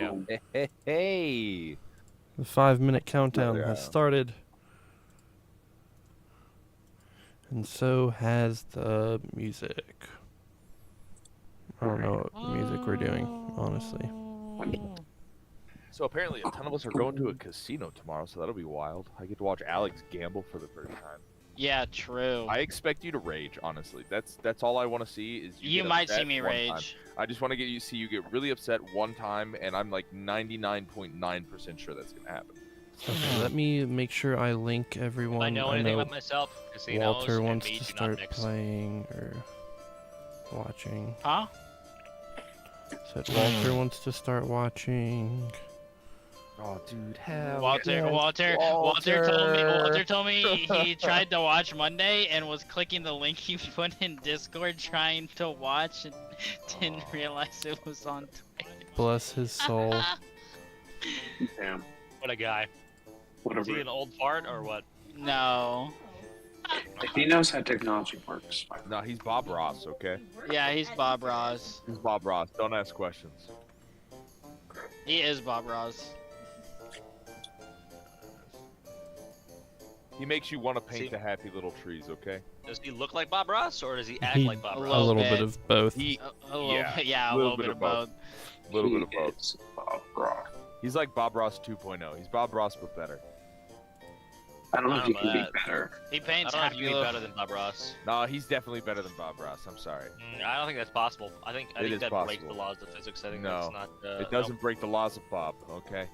Oh yeah. Hey. The 5-minute countdown has started. And so has the music. I don't know what music we're doing, honestly. So apparently a ton of us are going to a casino tomorrow, so that'll be wild. I get to watch Alex gamble for the first time. Yeah, true. I expect you to rage, honestly. That's all I want to see is You get might upset see me one rage. time. I just want to see you get really upset one time, and I'm like 99.9% sure that's gonna happen. Okay, let me make sure I link everyone. If I know anything about myself, casinos Walter and wants me to do not start mix. playing or watching. Huh? Said Walter wants to start watching. Oh, dude, hell. Walter told me he tried to watch Monday and was clicking the link you put in Discord trying to watch and didn't realize it was on Twitch. Bless his soul. Damn. What a guy. Is Whatever. he an old fart or what? No. If he knows how technology works. No, he's Bob Ross, okay? Yeah, he's Bob Ross. He's Bob Ross. Don't ask questions. He is Bob Ross. He makes you want to paint the happy little trees, okay? Does he look like Bob Ross or does he act like Bob A Ross? little bit of both. A little bit, yeah, a little bit of both. A little bit of both. Is Bob Ross. He's like Bob Ross 2.0. He's Bob Ross, but better. I don't know if he I can don't be know that. better. He I paints don't know if happy you can be little... better than Bob Ross. No, he's definitely better than Bob Ross. I'm sorry. I don't think that's possible. I think It is that breaks the possible. laws of physics. I think No, that's not. It doesn't break the laws of Bob, okay?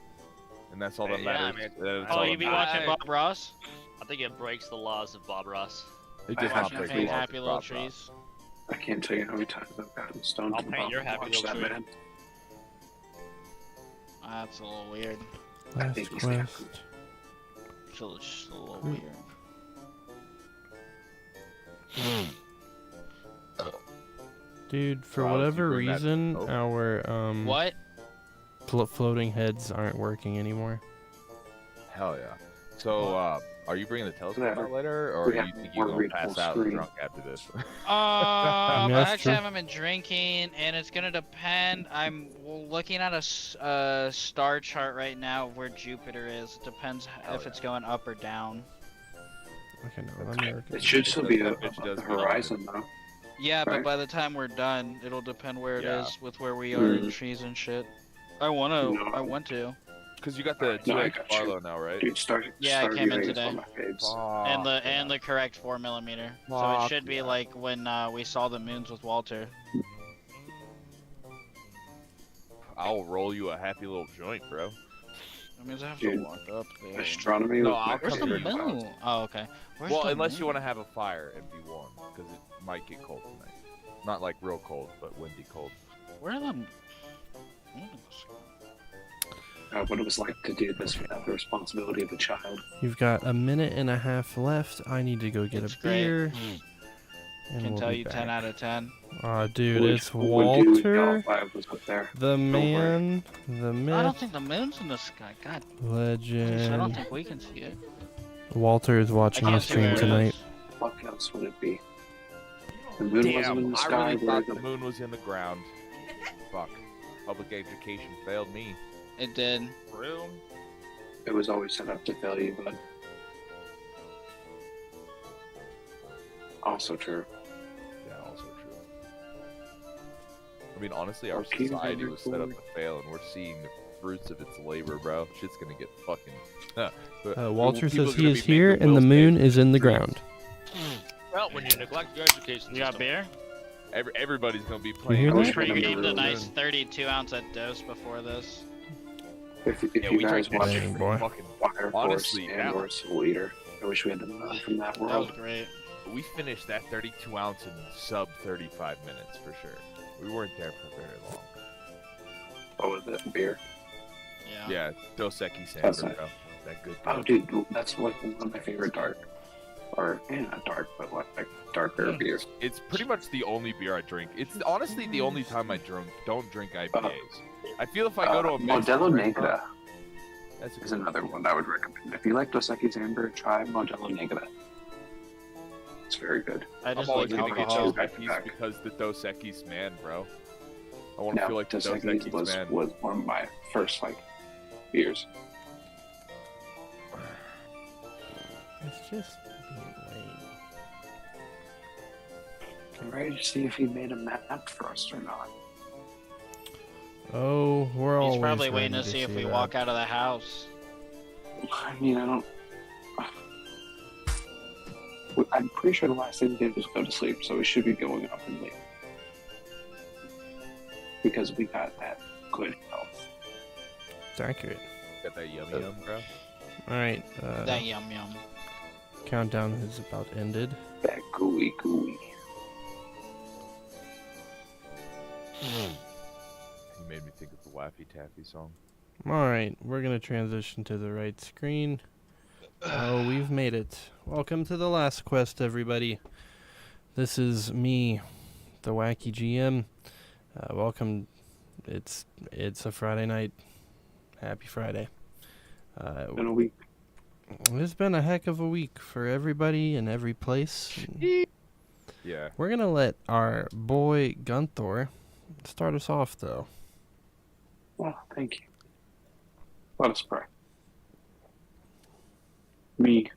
And that's all that Yeah, I matters. mean, That's Oh, all you that be matters. watching Bob Ross? I think it breaks the laws of Bob Ross. It does I not watch break the Paint laws happy of little Bob trees. Ross. I can't tell you how many times I've gotten stoned I'll from paint Bob your to happy watch little that tree. man. That's a little weird. I Last think he's quest. It's a little weird. Dude, for Wow, did you whatever bring that reason, smoke? our What? floating heads aren't working anymore. Hell yeah. So, are you bringing the telescope Whatever. out later, or We do have you think more you're going to pass readable out screen. drunk after this? I mean, I that's actually true. haven't been drinking, and it's gonna depend. I'm looking at a star chart right now of where Jupiter is. It depends if it's going up or down. Okay, no, let me work It should still be It above does the go up. horizon, though. Yeah, but Right. by the time we're done, it'll depend where it Yeah. is with where we are in Mm. trees and shit. I want to. Because you got the No, I 2X got you. Barlow now, right? Dude, Yeah, I came in today. On my faves. And the correct 4mm. So it Fuck should be yeah. like when we saw the moons with Walter. I'll roll you a happy little joint, bro. That means I have Dude, to walk up there. Astronomy No, was my I'll Where's the favorite come class. moon? Oh, okay. Where's Well, the unless you moon? want to have a fire and be warm, because it might get cold tonight. Not like real cold, but windy cold. Where are the moons? What it was like to do this without the responsibility of a child. You've got a minute and a half left. I need to go get It's a great. beer. And Can we'll tell be you back. 10 out of 10. Aw, dude, Would- it's would do if y'all Walter, five was up there. the worry. man, the I don't myth, think the moon's in the sky. God, I don't legend. think we can see it. Walter is watching I the can't see where stream it tonight. is. What else would it be? The moon wasn't in Damn, the I sky. really where thought the the- moon was in the ground. Fuck. Public education failed me. It did. Room. It was always set up to fail you, but also true. Yeah, also true. I mean, honestly, our Okay, society number was set up 4. to fail, and we're seeing the fruits of its labor, bro. Shit's gonna get fucking. Walter People says are he gonna is be here making and the Will moon Smith is in the streams. ground. Well, when you neglect your education You got system. beer? Everybody's gonna be hear playing. that? We Number gave the 4. nice 32-ounce dose before this. If Yeah, you we guys drank that watch shit Dang, for boy. fucking. Fire Force Honestly, and that- or Soul Eater, I wish we had the moon from that That was world. great. We finished that 32 ounce in sub 35 minutes for sure. We weren't there for very long. What was it? Beer? Yeah. Yeah, Dos Equis That's Amber, nice. bro. That good. Oh, dude, that's like one of my favorite dark, or not dark, but like darker beers. It's pretty much the only beer I drink. It's honestly the only time I don't drink IPAs. I feel if I go to a Modelo Mexican Negra restaurant- That's a is good another one I would recommend. If you like Dos Equis Amber, try Modelo Negra. It's very good. I I'm just always like gonna get alcohol. Dos Equis because the Dos Equis man, bro. I want to feel like Dos Dos Equis Equis, was man. one of my first beers. It's just being lame. I'm ready to see if he made a map for us or not. Oh, we're He's always probably ready waiting to see if we that. walk out of the house. I mean, I don't. I'm pretty sure the last thing we did was go to sleep, so we should be going up and leaving. Because we got that good health. It's accurate. Got that yum yum, bro. All right. That yum yum. Countdown has about ended. That gooey gooey. He made me think of the Waffy Taffy song. All right, we're gonna transition to the right screen. Oh, we've made it. Welcome to the last quest, everybody. This is me, the wacky GM. Welcome. It's a Friday night. Happy Friday. In a week. It's been a heck of a week for everybody in every place. Yeah. We're gonna let our boy Gunthor start us off, though. Well, thank you. Let us pray. Me.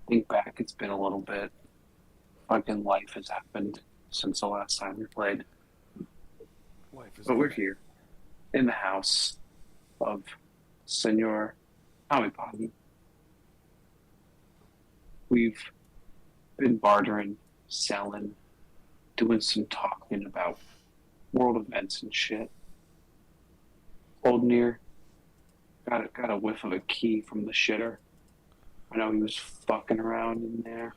Think back, it's been a little bit. Fucking life has happened since the last time we played. But we're here. In the house of Senor Amipagi. We've been bartering, selling, doing some talking about world events and shit. Oldnir got a whiff of a key from the shitter. I know he was fucking around in there.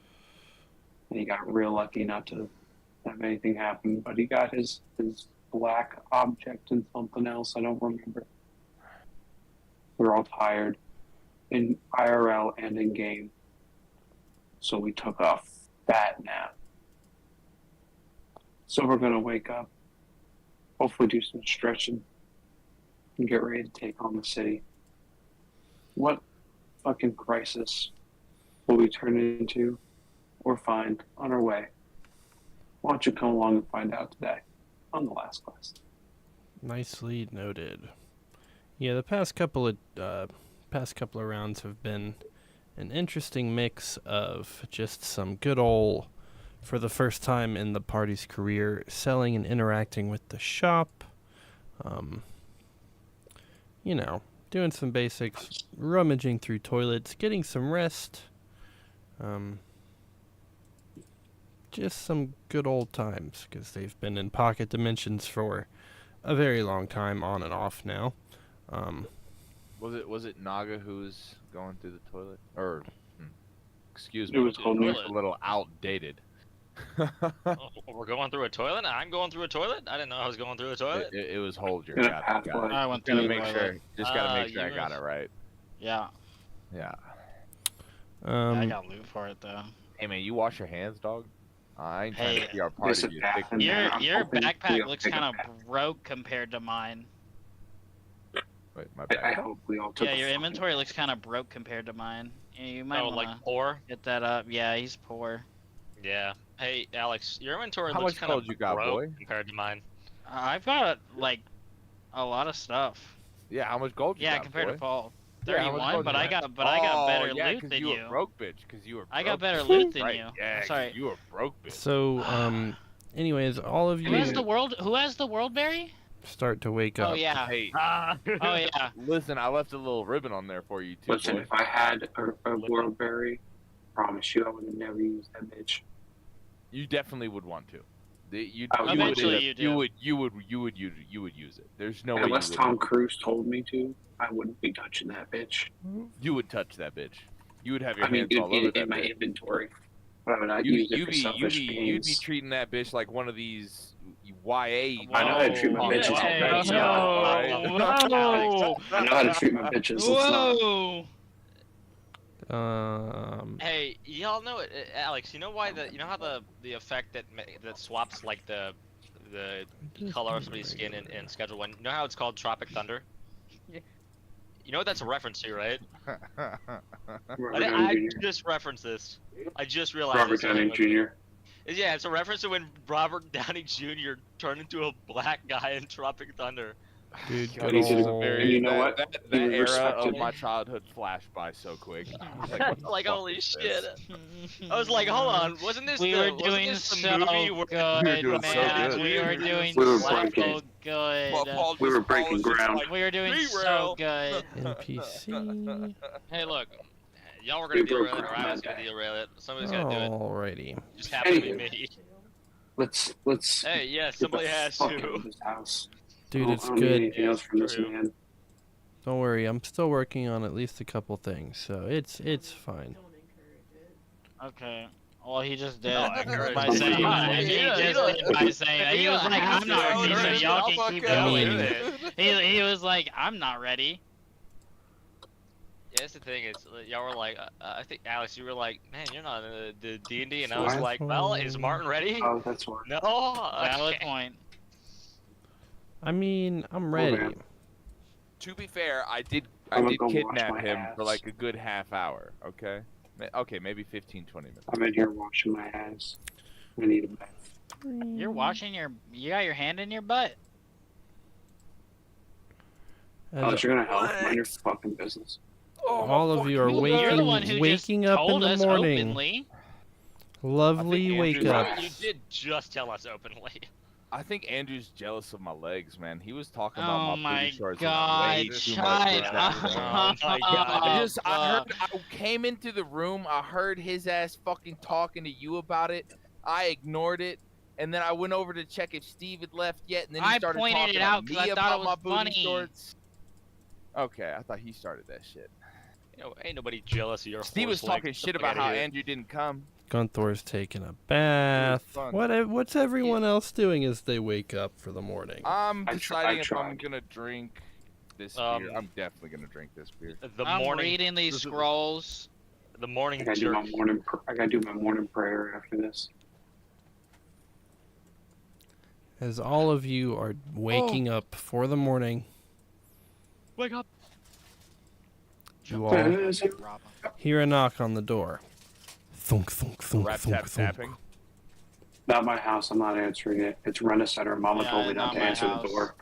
And he got real lucky not to have anything happen, but he got his black object and something else, I don't remember. We're all tired in IRL and in game. So we took a fat nap. So we're gonna wake up, hopefully do some stretching, and get ready to take on the city. What fucking crisis will we turn it into or find on our way? Why don't you come along and find out today on the last quest? Nicely noted. Yeah, the past couple of rounds have been an interesting mix of just some good old, for the first time in the party's career, selling and interacting with the shop. You know, doing some basics, rummaging through toilets, getting some rest. Just some good old times, because they've been in pocket dimensions for a very long time, on and off now. Was it Naga who was going through the toilet? Or, excuse It me, was Oldnir. a little outdated. Oh, we're going through a toilet? I'm going through a toilet? I didn't know I was going through a toilet. It was Holger. In a Got it. pathway. I went Gotta through make the sure. toilet. Just gotta make sure I you got was- it right. Yeah. Yeah. I got loot for it though. Hey man, you wash your hands, dog. I ain't trying Hey, to see our This party is get thick. bad. I'm Your hoping backpack we'll looks take a kind path. of broke compared to mine. Wait, my I bad. hope we all took Yeah, a your fucking- inventory looks kind of broke compared to mine. Yeah, you might Oh, wanna like poor? get that up. Yeah, he's poor. Yeah. Hey, Alex, your inventory How looks much kind of gold you got, broke boy? compared to mine. I've got like a lot of stuff. Yeah, how much gold you Yeah, got, compared boy? to Paul. Yeah, how much 31, gold but you I got? got better yeah, loot 'cause than you you. were broke, bitch. Because you were. I got broke, better bitch. loot than Right, you. Yeah, 'cause Sorry. you were broke, bitch. So, anyways, all of Who has you the world? Who has the world berry? start to wake up. Oh yeah. Hey, Oh yeah. listen, I left a little ribbon on there for you too, Listen, boy. if I had a world berry, promise you I would have never used that bitch. You definitely would want to. You I would- Eventually you do. You would use it. There's no way Unless you Tom wouldn't. Cruise told me to, I wouldn't be touching that bitch. You would touch that bitch. You would have your I mean, hands it'd all be over in that my bitch. inventory. But I would not You'd use it for selfish be gains. treating that bitch like one of these YA. I know how to treat my Oh, bitches yeah. already, so- Whoa! I know how to treat my bitches. Let's not. Whoa! Hey, y'all know it, Alex. You know why how the effect that swaps like the color of somebody's skin in Schedule 1. You know how it's called Tropic Thunder? Yeah. You know what that's a reference to, right? Robert I Downey Jr. just referenced this. I just realized. Robert this. Downey Jr. Yeah, it's a reference to when Robert Downey Jr. turned into a black guy in Tropic Thunder. Dude, God, good it's just a old... very, And you know that, what? That, He that was era of respected. my childhood flashed by so quick. I was like, what the Like fuck holy is shit. this? I was like, hold on, wasn't this We the were wasn't doing this the so movie where good, doing so man. good. We were doing We were so breaking. good. We were breaking ground. We were doing so Derail. good. NPC. Hey, look, y'all were We gonna broke derail it, or I ground was that gonna day. derail it. Somebody's gotta do it. Alrighty. It just happened to be Anywho. me. Let's Hey, yeah, get somebody the has fuck out to. of this house. Dude, I it's don't need good. anything Yeah, else from this true. man. Don't worry, I'm still working on at least a couple things, so it's fine. Okay. Well, he just did No, I encourage by him. saying Yeah, he yeah, just yeah. did by saying that. He was like, I'm not ready, so y'all can keep I going. mean- He was like, I'm not ready. Yeah, that's the thing is, y'all were like, I think Alex, you were like, man, you're not in the D&D, and I was Why? like, well, is Martin ready? Oh, that's why. No. Valid Okay. point. I mean, I'm Okay. ready. To be fair, I did I'm gonna go wash kidnap my him ass. for like a good half hour, okay? Okay, maybe 15, 20 minutes. I'm in here washing my ass. I need a bath. You're washing you got your hand in your butt. Oh, As you're gonna help? Mind your fucking business. all of you are You're the one who waking just up in told the us morning. openly. Lovely I wake think up. Andrew- You did just tell us openly. I think Andrew's jealous of my legs, man. He was talking Oh about my booty shorts God, way too shut much. up. Oh my God. I came into the room, I heard his ass fucking talking to you about it. I ignored it, and then I went over to check if Steve had left yet, and then he I started pointed talking it out to 'cause me I thought it about was my booty funny. shorts. Okay, I thought he started that shit. You know, ain't nobody jealous of your Steve was horse legs. talking Get the shit fuck about outta how here. Andrew didn't come. Gunthor's taking a bath. fun. What's everyone else doing as they wake up for the morning? I'm I deciding if I'm tried. gonna drink this Um, beer. I'm definitely gonna drink this beer. The I'm morning, reading these scrolls. the morning I gotta do my church. morning. I gotta do my morning prayer after this. As all of you are waking up for the morning, Wake up. you all hear a knock on the door. Thunk, thunk, thunk, Rap thunk, tap thunk. tapping. Not my house. I'm not answering it. It's rent a center. Mama Yeah, told me not not to my answer house. the door.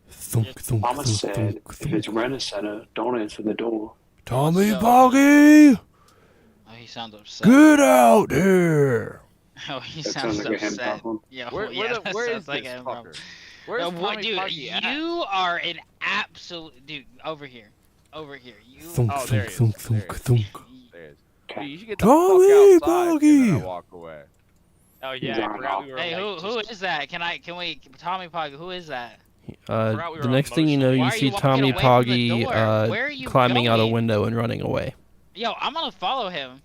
Thunk, thunk, Mama thunk, said, thunk, if thunk. it's rent a center, don't answer the door. Tommy So- Poggy, Oh, he sounds upset. get out here! Oh, he That sounds sounds like a him upset. problem. Yeah, Where, yeah, that where sounds is like this a him problem. fucker? Where's What, Tommy dude, Poggy at? you are an absolute dude. Over here, over here. You. Thunk, Oh, there thunk, he is. thunk, There he thunk, thunk. There it is. Okay. Dude, you should get the Tommy fuck outside and Poggy! then I walk away. Oh He's yeah, I on forgot we were. Hey, like, who just- is that? Can we Tommy Pog? Who is that? forgot we The were next thing you know, emotional. you Why are see you walking Tommy away from the Poggy door? Where are you climbing out a going? window and running away. Yo, I'm gonna follow him.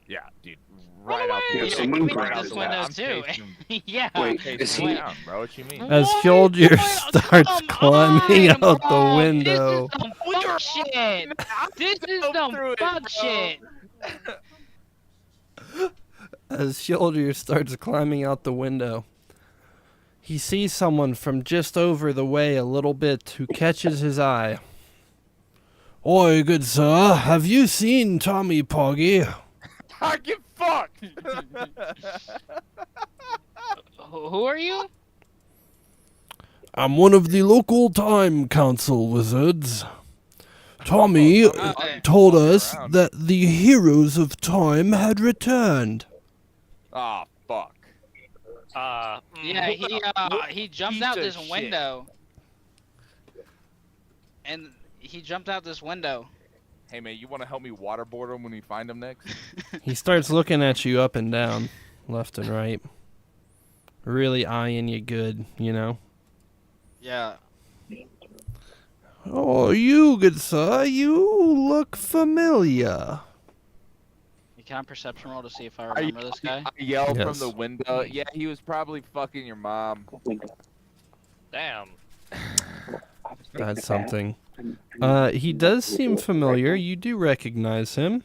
Yeah, dude. Right out Yeah, the someone Can we do grab this his window ass. too? yeah. Wait, Chasing is me he? down, bro. What you mean? As What? Fjoldir Come starts on, climbing out the bro. window. This is some fuck shit. This is some through it, fuck bro. shit. As Fjoldir starts climbing out the window, he sees someone from just over the way a little bit who catches his eye. Oi, good sir, have you seen Tommy Poggy? I get fucked. Who are you? I'm one of the local time council wizards. Tommy told us around. that the heroes of time had returned. Ah, fuck. Yeah, he jumped piece out of this shit. window. And he jumped out this window. Hey, man, you want to help me waterboard him when we find him next? He starts looking at you up and down, left and right. Really eyeing you good, you know? Yeah. Oh, you, good sir, you look familiar. Can I perception roll to see if I remember this guy? I yelled Yes. from the window. Yeah, he was probably fucking your mom. Damn. That's something. He does seem familiar. You do recognize him.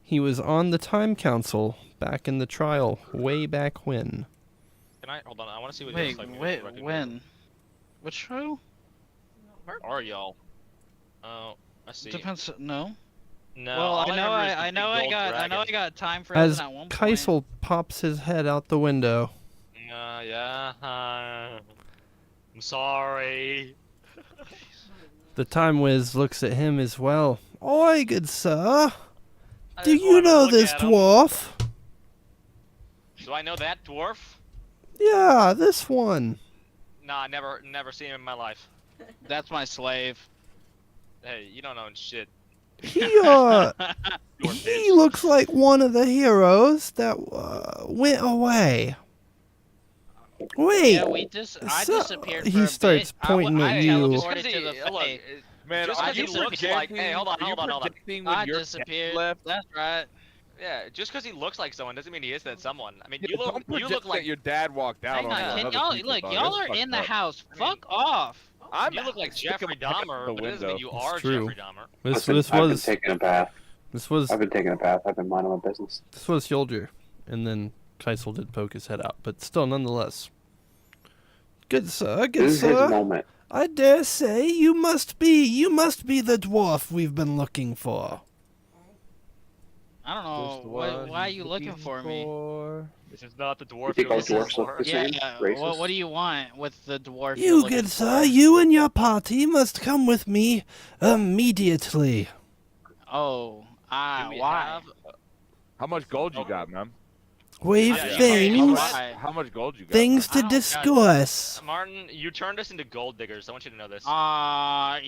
He was on the Time Council back in the trial, way back when. Can I hold on? I want to see what he Wait, looks like. wait, when? Which show? Where are y'all? Oh, I see. Depends. No. No. Well, all I know remember is the I big know I gold got dragon. time frozen As at one point. Kaisel pops his head out the window. Yeah. I'm sorry. The Time Wiz looks at him as well. Oi, good sir. I Do just you wanted to know look this at him. dwarf? Do I know that dwarf? Yeah, this one. Nah, never seen him in my life. That's my slave. Hey, you don't own shit. He Dwarf he bitch. looks like one of the heroes that went away. Wait, Yeah, I so- disappeared for he a starts bit. pointing I at you. teleported to the Look, Fae. Man, just are 'cause he you looks like- projecting? hey, hold on, are you hold on. projecting when I your disappeared. cat left? That's right. Yeah, just because he looks like someone doesn't mean he is that someone. I mean, Yeah, you don't look project like that your dad walked out Hang on on, you yeah. and can other y'all people, look? dog. Y'all That's are in the fucked up. house. I mean, Fuck off. you look like sticking Jeffrey my head out Dahmer, the but it doesn't mean you It's are true. Jeffrey Dahmer. This I've been was taking a bath. this was I've been taking a bath. I've been minding my business. Yolger, and then Kaisel did poke his head out, but still, nonetheless. Good sir, good This is his sir. moment. I dare say you must be the dwarf we've been looking for. I don't know. Why are you looking for me? This is not the dwarf You think you're all looking dwarfs look for. the Yeah. same? Racist? What do you want with the dwarf? you're You looking good for? sir, you and your party must come with me immediately. Oh, Do why? we have- How much gold you got, man? We've Yeah, things, Why? How much gold you got? things I to don't- discuss. Martin, you turned us into gold diggers. I want you to know this. Are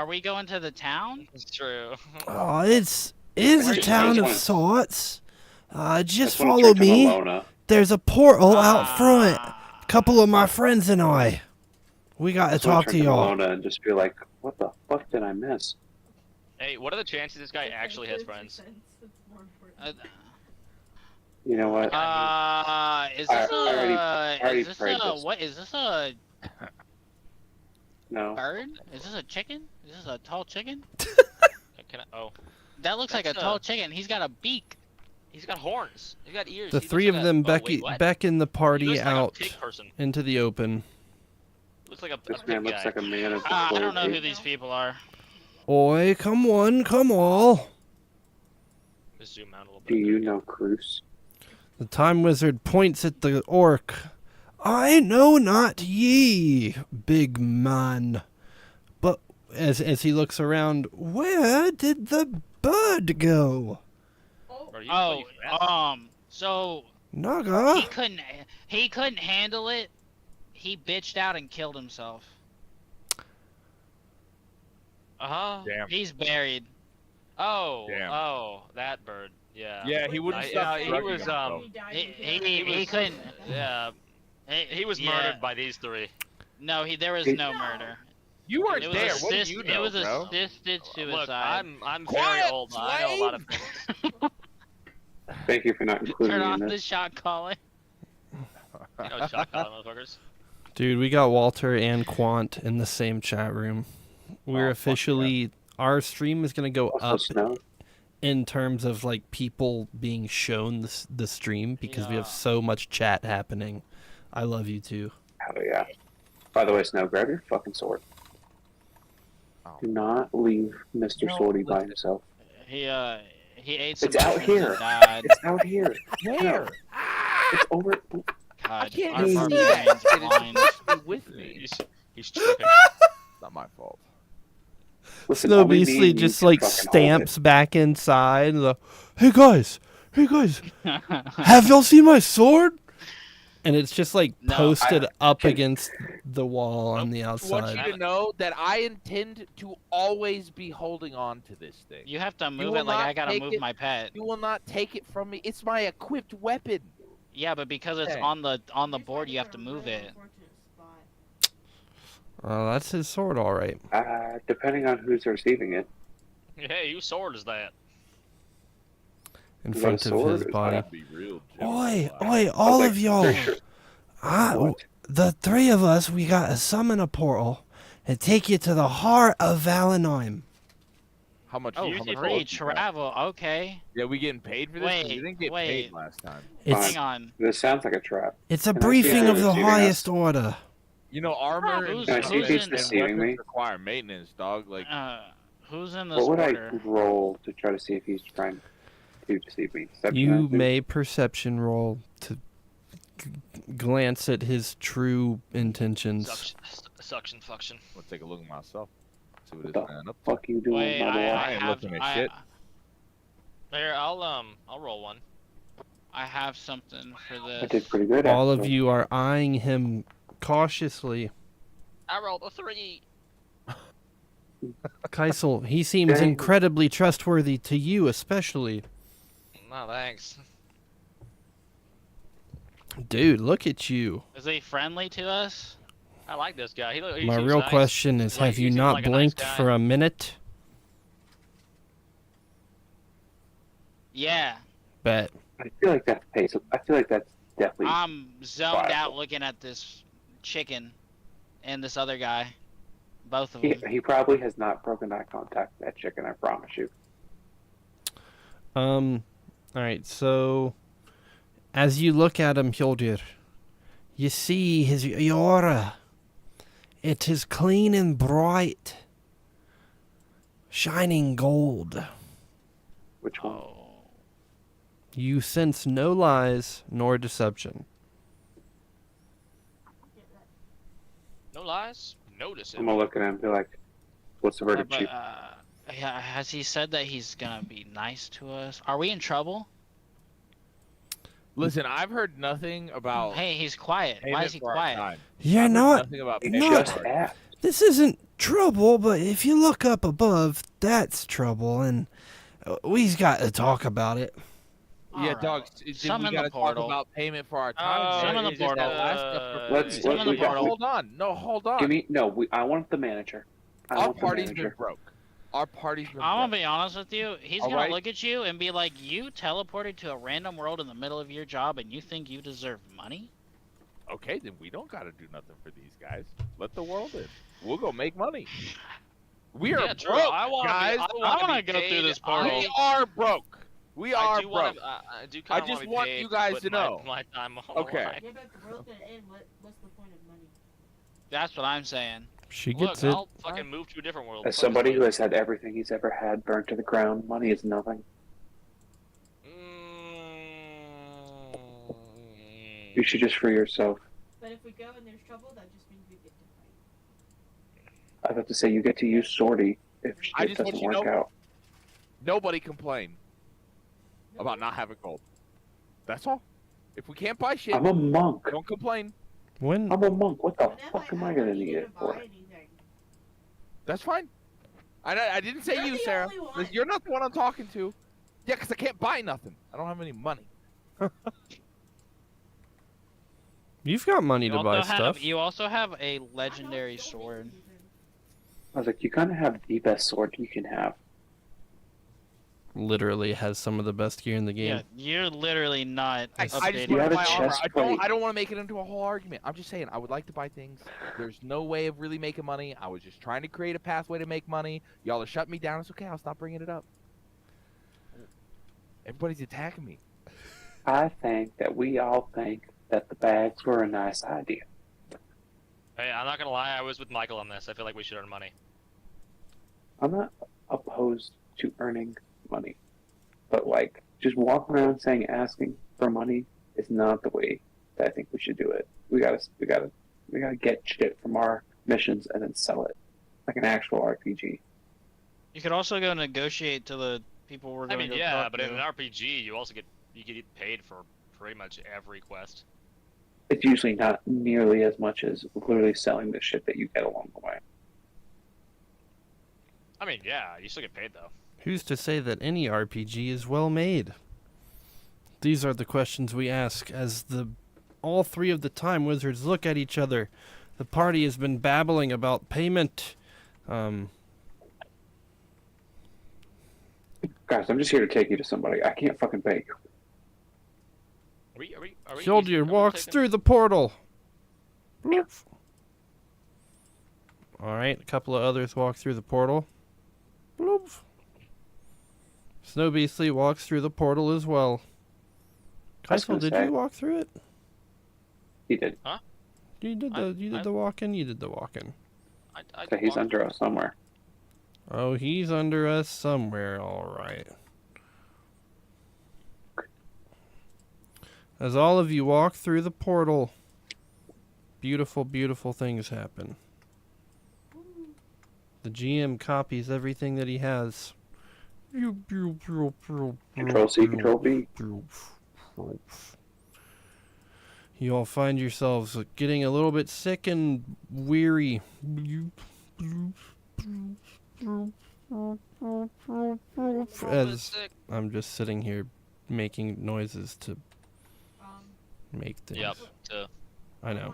we going to the town? It's true. Oh, it's a Where you town taking of us? sorts. Just That's when I follow turned to me. Malona. There's a portal out front. Ah. Couple of my friends and I. We got to That's when I talk turn to y'all. Malona and just be like, what the fuck did I miss? Hey, what are the chances this guy actually has friends? You know what? Is I this already is this prayed a this. what? Is this a No. bird? Is this a chicken? Is this a tall chicken? Oh, That looks like a That's tall chicken. He's got a beak. he's got horns. He's got ears. The He looks three like of them oh, wait, what? beckon the He party looks like a out pig person. into the open. Looks like a This pig man looks guy. like a man of I don't know who authority. these people are. Oi, come one, come all. Just zoom out a little bit. Do you know Cruz? The Time Wizard points at the orc. I know not ye, big man. But as he looks around, where did the bird go? Bro, you Oh, look fat. so Naga? he couldn't handle it. He bitched out and killed himself. Uh-huh. Damn. He's buried. Oh, Damn. oh, that bird. Yeah. Yeah, he wouldn't I- stop. he drugging was, himself. He couldn't. Yeah. He was Yeah. murdered by these three. No, there was He- no murder. You weren't It was there. What do you know, it was bro? assisted suicide. Look, I'm very Quiet, old. I know a lot of things. Thank you for not including Turn me off in the this. shot calling. You know, shot collar motherfuckers. Dude, we got Walter and Quant in the same chat room. We're Oh, fuck officially our stream is gonna go Also up snow. in terms of like people being shown the stream because we have Yeah. so much chat happening. I love you too. Hell yeah. By the way, Snow, grab your fucking sword. Oh. Do not leave Mr. No, Swordy by himself. He ate some It's out mushrooms here. and died. It's out here. Where? It's over. God, can't our see barbarian's that. blind. Stay with me. He's tripping. It's not my fault. Listen, Snow only me Beastly and you just can like fucking hold stamps back inside. Hey guys, have y'all seen my sword? And it's just like No, posted up can- against the wall on the I want outside. you to know that I intend to always be holding on to this thing. You have to move will it like not I gotta take move it- my pet. You will not take it from me. It's my equipped weapon. Yeah, but because it's Hey. on the board, you have to move it. That's his sword, all right. Depending on who's receiving it. Hey, whose sword is that? In You got a front of sword? his body. Be real. Oi, Gemini. oi, I was all like, of y'all. pretty sure- What? The three of us, we gotta summon a portal and take you to the heart of Valinheim. How much? Oh, how much free gold free you got? travel. Okay. Yeah, we getting paid for this? 'Cause Wait, we didn't get wait. paid last time. It's Hang on. This sounds like a trap. it's a Can I see briefing how of the receiving us? highest order. You know, armor Who's- and Can I see if who's he's in- and deceiving weapons me? require maintenance, dog. Like, Who's in this What would order? I roll to try to see if he's trying to deceive me? Deception, I You assume? may perception roll to glance at his true intentions. Suction function. I'm gonna take a look at myself. See what What this the man up to. fuck you doing, Wait, my boy? I ain't looking at shit. Here, I'll roll one. I have something for I this. did pretty good. All of actually. you are eyeing him cautiously. I rolled a 3. Kaisel, he seems Dang. incredibly trustworthy to you, especially. No, thanks. Dude, look at you. Is he friendly to us? I like this guy. He My seems real nice. question is, He's like- have he you seems not like a nice blinked guy. for a minute? Yeah. Bet. I feel like that's pace. I feel like that's definitely. I'm zoned out Viable. looking at this chicken and this other guy. Both of He, them. he probably has not broken eye contact with that chicken. I promise you. All right, so as you look at him, Hjoldir, you see his aura. It is clean and bright, shining gold. Which one? Oh. You sense no lies nor deception. No lies. Notice I'm it. gonna look at him and be like, "What's the verdict, But, chief?" yeah, has he said that he's gonna be nice to us? Are we in trouble? Listen, I've heard nothing about. Hey, he's quiet. Why payment is he for our quiet? time. You're I've heard not. Nothing about He not- just asked. This isn't trouble, but if you look up above, that's trouble, and we've got to talk about it. Yeah, Alright. dogs. Did Summon we the gotta talk portal. about payment for our Oh, time? summon the It's just that portal. last stuff for Let's- free. Summon the we got- portal. Hold on. No, hold on. Give me no. I want the manager. I Our want the party's been manager. broke. Our party's been I'm gonna broke. be honest with you. He's gonna Alright. look at you and be like, "You teleported to a random world in the middle of your job, and you think you deserve money?" Okay, then we don't gotta do nothing for these guys. Let the world in. We'll go make money. We are Yeah, true. broke, I wanna be- guys. I wanna go be through paid. this portal. We are broke. We I are do broke. wanna, I do I kinda just wanna be want paid you guys put to know. my time on Okay. the line. Yeah, but if the world's gonna end, what's the point of money? That's what I'm saying. She Look, gets it. I'll fucking move to a different world. As Fuck somebody this who place. has had everything he's ever had burned to the ground, money is nothing. You should just free yourself. But if we go and there's trouble, that just means we get to fight. I was about to say you get to use Swordy if I it just want doesn't you to work know- out. Nobody complain about not having gold. That's all. If we can't buy shit, I'm a monk. don't complain. When I'm a monk. What the But if fuck am I gonna ever need needed it to for? buy anything, That's fine. I didn't say You're you, the Sarah. only one. You're not the one I'm talking to. Yeah, 'cause I can't buy nothing. I don't have any money. you've got money You to buy also have stuff. you also have a I don't legendary still sword. need anything. I was like, you kind of have the best sword you can have. Literally has some of the best gear in the game. Yeah, you're literally not I just updating. You want have to a buy armor. chest I plate. don't want to make it into a whole argument. I'm just saying I would like to buy things. There's no way of really making money. I was just trying to create a pathway to make money. Y'all are shutting me down. It's okay. I'll stop bringing it up. Everybody's attacking me. I think that we all think that the bags were a nice idea. Hey, I'm not gonna lie. I was with Michael on this. I feel like we should earn money. I'm not opposed to earning money, but like just walking around saying asking for money is not the way that I think we should do it. We gotta get shit from our missions and then sell it like an actual RPG. You could also go negotiate to the people we're I going mean, to go yeah, talk but to. in an RPG, you get paid for pretty much every quest. It's usually not nearly as much as literally selling the shit that you get along the way. I mean, yeah, you still get paid though. Who's to say that any RPG is well made? These are the questions we ask as all three of the Time Wizards look at each other. The party has been babbling about payment. Guys, I'm just here to take you to somebody. I can't fucking pay you. Are we Hjoldir walks through the portal. Bloop. All right, a couple of others walk through the portal. Bloop. Snow Beastly walks through the portal as well. I was Kaisel, gonna did say- you walk through it? He did. You did the walk in. You did the walk in. I So he's under us somewhere. Oh, he's under us somewhere, alright. As all of you walk through the portal, beautiful, beautiful things happen. The GM copies everything that he has. Control C, Control V. You all find yourselves getting a little bit sick and weary. As I'm just sitting here making noises to make things. Yep. So, I know.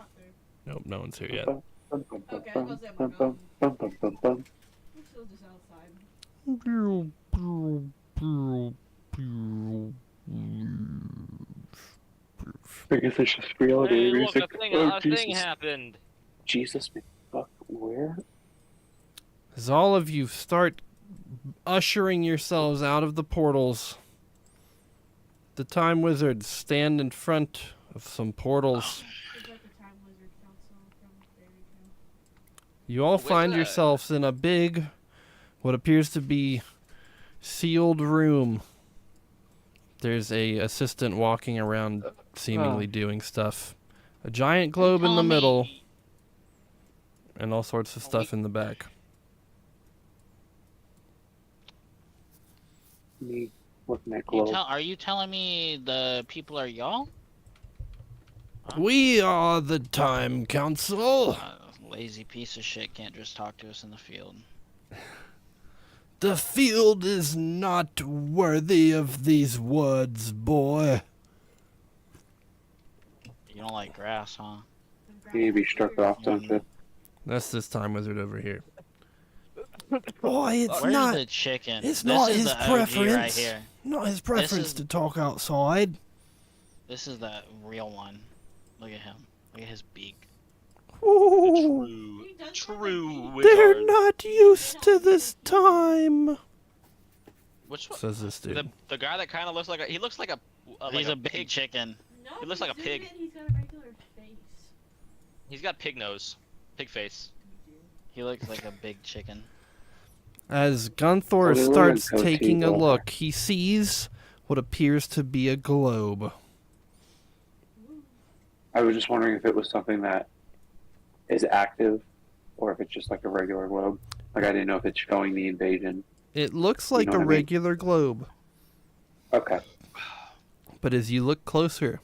Nope, no one's here yet. Okay, I was at my mountain. We're still just outside. I guess it's just real hey, look, music. a thing happened. Jesus, fuck, where? As all of you start ushering yourselves out of the portals, the Time Wizards stand in front of some portals. It's like the Time Wizard Council from Fairy Tale. You all find that? yourselves in a big, what appears to be sealed room. There's a assistant walking around seemingly doing stuff. A giant globe in the middle, and all sorts of stuff in the back. Me looking at globe. Are you telling me the people are y'all? We are the Time Council. Lazy piece of shit can't just talk to us in the field. The field is not worthy of these words, boy. You don't like grass, huh? You need to be struck off, don't you? That's this Time Wizard over here. Boy, it's Where's not. the chicken? It's This not is his the OG preference. right here. Not his preference is- to talk outside. This is the real one. Look at him. Look at his beak. Ooh, He does True they're wizard. not used to this time. Which one? Says this dude. The guy that kind of looks like he looks like He's like a big pig. chicken. No, He looks like a zoom pig. in, he's got a regular face. He's got pig nose, pig face. He looks like a big chicken. As Gunthor Oh, they live in starts taking a Cotigo. look, he sees what appears to be a globe. I was just wondering if it was something that is active, or if it's just like a regular globe. Like I didn't know if it's showing the invasion. It looks You like know a what I mean? regular globe, Okay. but as you look closer,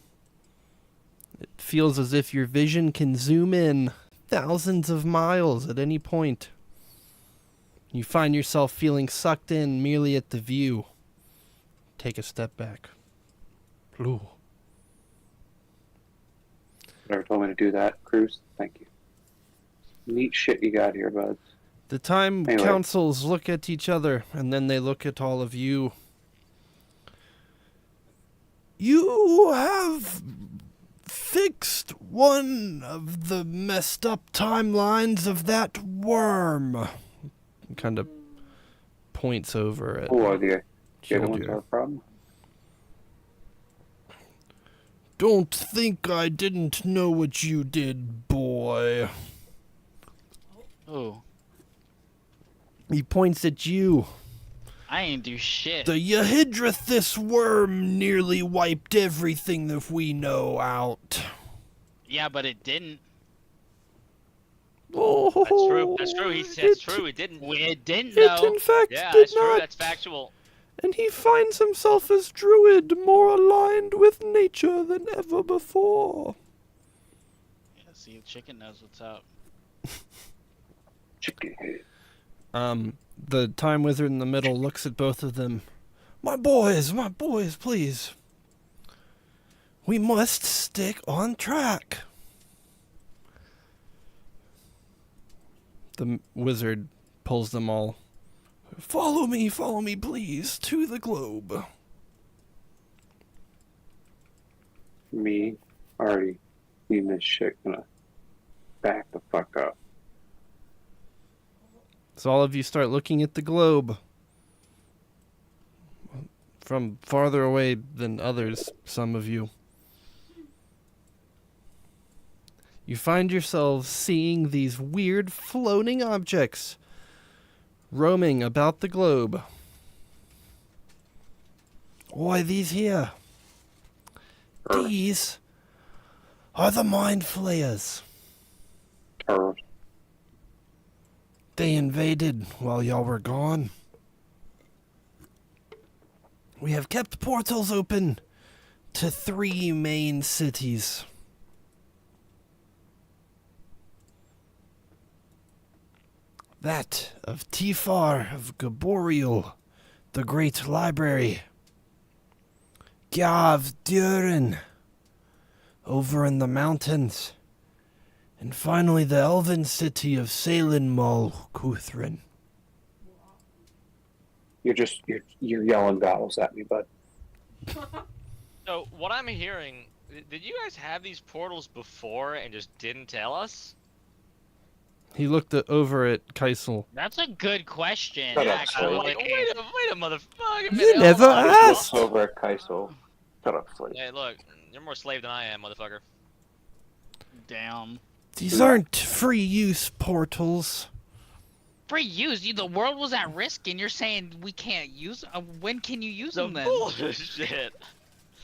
it feels as if your vision can zoom in thousands of miles at any point. You find yourself feeling sucked in merely at the view. Take a step back. Ooh. Never told me to do that, Cruz. Thank you. Neat shit you got here, buds. The Time Anyway. Councils look at each other, and then they look at all of you. You have fixed one of the messed up timelines of that worm. Kind of points over at Who are the other ones Killdeer. our problem? Don't think I didn't know what you did, boy. Ooh, He points at you. I ain't do shit. The Yahidrithis worm nearly wiped everything that we know out. Yeah, but it didn't. Oh, That's true. That's true. That's true. It didn't. It didn't It though. in fact Yeah, did that's true. not. That's factual. And he finds himself as Druid, more aligned with nature than ever before. Yeah, see, the chicken knows what's up. Chicken head. The Time Wizard in the middle looks at both of them. My boys, please. We must stick on track. The wizard pulls them all. Follow me, please, to the globe. Me, already seen this shit. Gonna back the fuck up. So all of you start looking at the globe. From farther away than others, some of you. You find yourselves seeing these weird floating objects roaming about the globe. Why, these here. These are the Mind Flayers. They invaded while y'all were gone. We have kept portals open to 3 main cities. That of Tifar of Gaboriel, the Great Library. Gav Durin, over in the mountains. And finally the elven city of Salinmal Kuthrin. You're yelling vowels at me, bud. So what I'm hearing, did you guys have these portals before and just didn't tell us? He looked over at Kaisel. That's a good question. Shut up, Actually, Like, wait a motherfucker. You never asked. Over at Kaisel. Shut up, slave. Hey, look, you're more slave than I am, motherfucker. damn. These aren't free use portals. Free use? The world was at risk, and you're saying we can't use. When can you use them then? Bullshit.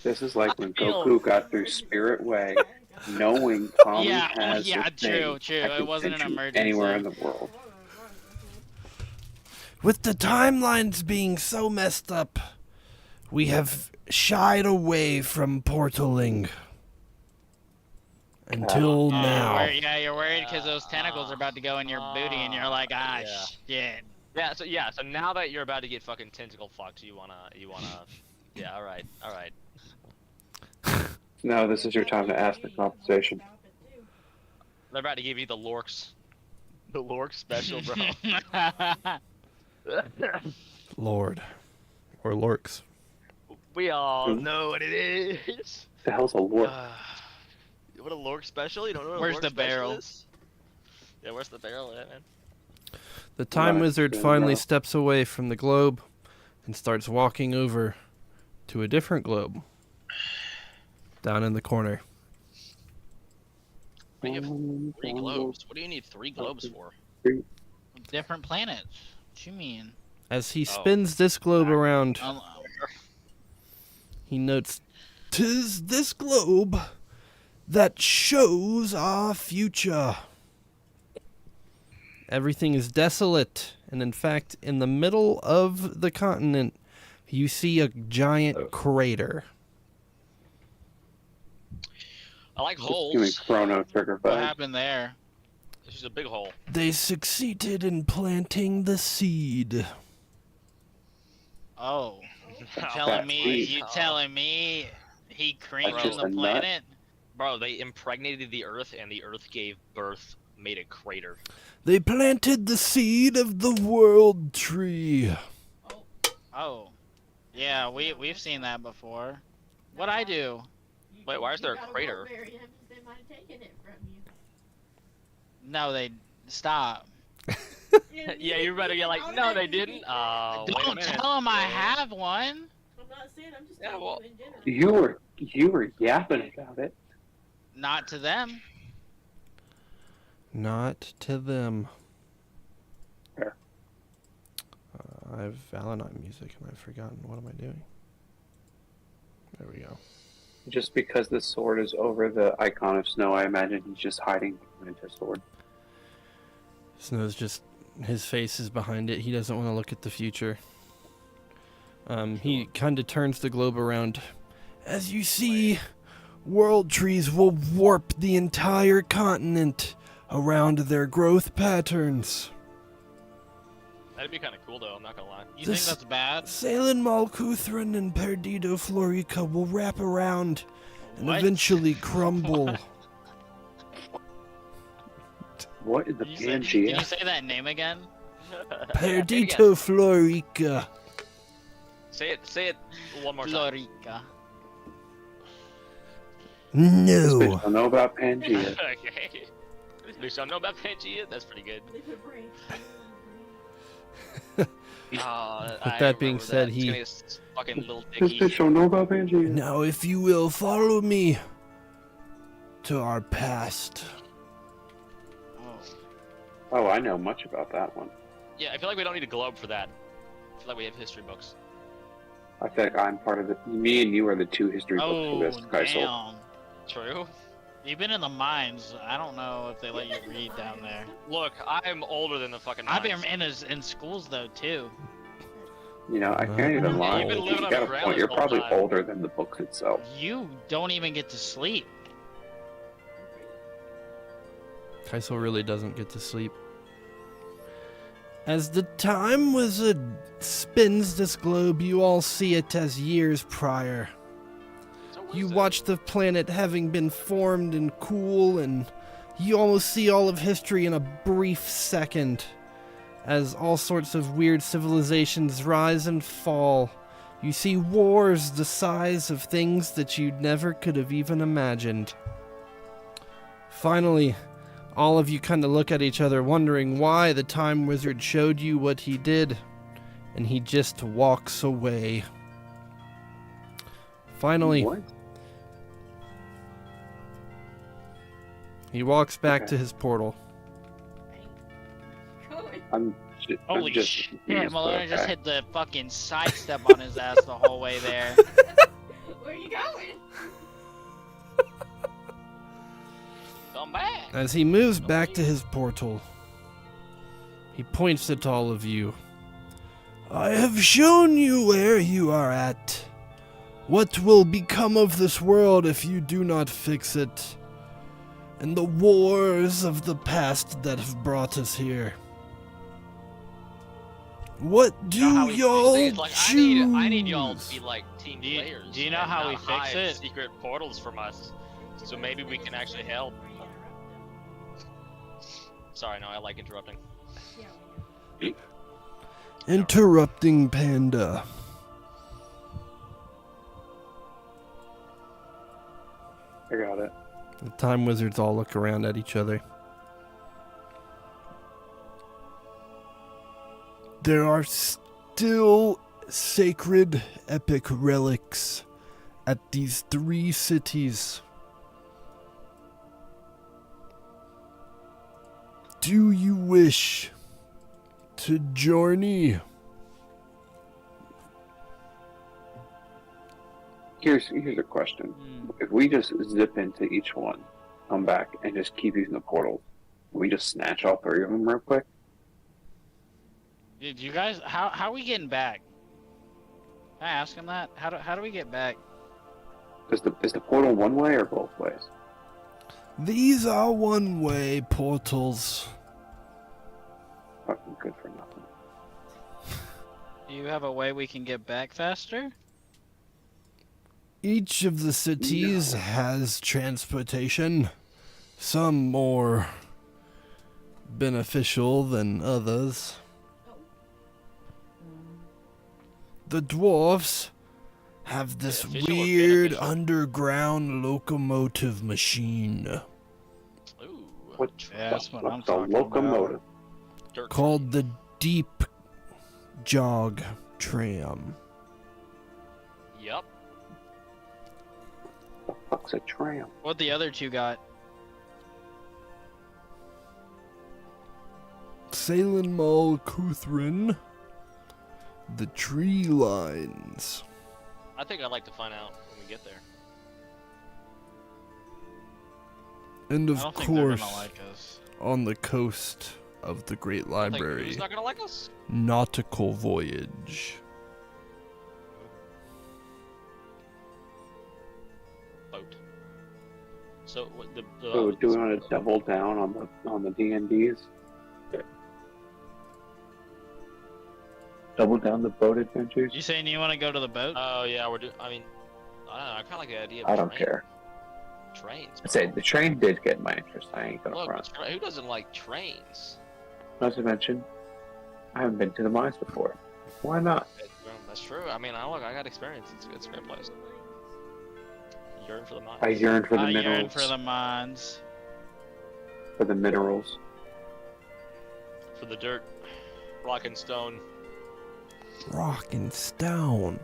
This is like when feel- Goku got through Spirit Way, knowing Tommy has yeah, a thing true. that It can wasn't send an you emergency. anywhere in the world. With the timelines being so messed up, we have shied away from portaling. Until now. You're worried because those tentacles are about to go in your booty, and you're like, yeah. shit. So now that you're about to get fucking tentacle fucked, you wanna, yeah, alright. No, this is your time to ask for compensation. They're about to give you the Lorks. The Lork special, bro. Lord. Or Lorks. We all know what it is. The hell's a lord? What a Lork special? You don't know what Where's a Lork the special barrel? is? Yeah, where's the barrel at, man? The Time Right, Wizard yeah, finally no. steps away from the globe and starts walking over to a different globe. Down in the corner. We have 3 globes. What do you need 3 globes for? Different planets. What you mean? As he spins this globe around, Um, he notes, "'Tis this globe that shows our future." Everything is desolate, and in fact, in the middle of the continent, you see a giant crater. I like Just doing holes. Chrono Trigger what vibes. happened there? This is a big hole. They succeeded in planting the seed. Oh, That's you telling me he creamed That's in just the a nut. planet? Bro, they impregnated the Earth, and the Earth gave birth, made a crater. They planted the seed of the world tree. Oh, yeah, we've seen that before. What'd I do? Wait, why is there a crater? They might have taken it from you. No, they stop. Yeah, you better get like, no, they didn't. Oh, wait a Don't minute. tell them I have one. I'm not saying, I'm just Yeah, telling well- you in general. You were yapping about it. Not to them. Not to them. Fair. I have Valenine music and I've forgotten. What am I doing? There we go. Just because the sword is over the icon of snow, I imagine he's just hiding behind his sword. Snow's just, his face is behind it. He doesn't want to look at the future. He kind of turns the globe around. As you see, world trees will warp the entire continent around their growth patterns. That'd be kind of cool, though. I'm not gonna lie. You This- think that's bad? Salin Malkuthrin and Perdido Florica will wrap around and What? eventually crumble. What is the Can you say Pangea? that name again? Perdito Florica. Say it one more time. Florica. This No. bitch don't know about Pangea. Okay. This bitch don't know about Pangea? That's pretty good. They put brain. With that being said, he- fucking little This dicky. bitch don't know about Pangea. Now, if you will follow me to our past. Oh. Oh, I know much about that one. Yeah, I feel like we don't need a globe for that. I feel like we have history books. I feel like I'm part of the. Me and you are the two history books for Oh, this, Kaisel. damn. True. You've been in the mines. I don't know if they let you read down there. Look, I'm older than the fucking. I've been mines. in schools though too. You know, I can't even Yeah, lie. you've been living You got a underground point. You're this whole probably time. older than the books itself. You don't even get to sleep. Kaisel really doesn't get to sleep. As the time wizard spins this globe, you all see it as years prior. So You wizard. watch the planet having been formed and cool, and you almost see all of history in a brief second. As all sorts of weird civilizations rise and fall, you see wars the size of things that you never could have even imagined. Finally, all of you kind of look at each other wondering why the Time Wizard showed you what he did, and he just walks away. Finally, What? he walks back Okay. to his portal. I'm Holy just shit, confused, but Malone just okay. hit the fucking sidestep on his ass the whole way there. Where you going? Come back. As he moves back to his portal, he points at all of you. I have shown you where you are at. What will become of this world if you do not fix it? And the wars of the past that have brought us here. What You know how do we y'all fix it? Like, choose? I need y'all to be like team Do you- players. do you know and how not we fix hide it? Secret portals from us. So maybe we can actually help. Sorry, no, I like interrupting. Yeah, we know. Interrupting Panda. I got it. The Time Wizards all look around at each other. There are still sacred epic relics at these 3 cities. Do you wish to journey? Here's a question. If we just zip into each one, come back, and just keep using the portal, can we just snatch all 3 of them real quick? Did you guys? How are we getting back? Can I ask him that? How do we get back? Is the portal one way or both ways? These are one-way portals. Fucking good for nothing. Do you have a way we can get back faster? Each of the cities has transportation, some more beneficial than others. The dwarfs have this Beneficial or weird beneficial? underground locomotive machine Ooh. What? Yeah, that's what I'm the talking locomotive? Dirt called the Deep Jog Tram. Yup. The fuck's a tram? What the other 2 got? Salin Mal Cuthrin. The Tree Lines. I think I'd like to find out when we get there. And I of don't think they're course, gonna like us. on the coast of the Great Like, Library, who's not gonna like us? Nautical Voyage. Boat. So what the So do we want to double down on the D&Ds? Double down the boat adventures? You saying you want to go to the boat? Oh yeah, we're doing. I mean, I don't know. I kind of like the idea of I don't train. care. Trains. I'd say the train did get my interest. I ain't gonna Look, front. who doesn't like trains? Not to mention, I haven't been to the mines before. Why not? That's true. I mean, I got experience. It's a great place. Yearn for the mines. I yearn for the I yearn minerals. for the mines. For the minerals. For the dirt, rock and stone. Rock and Stone.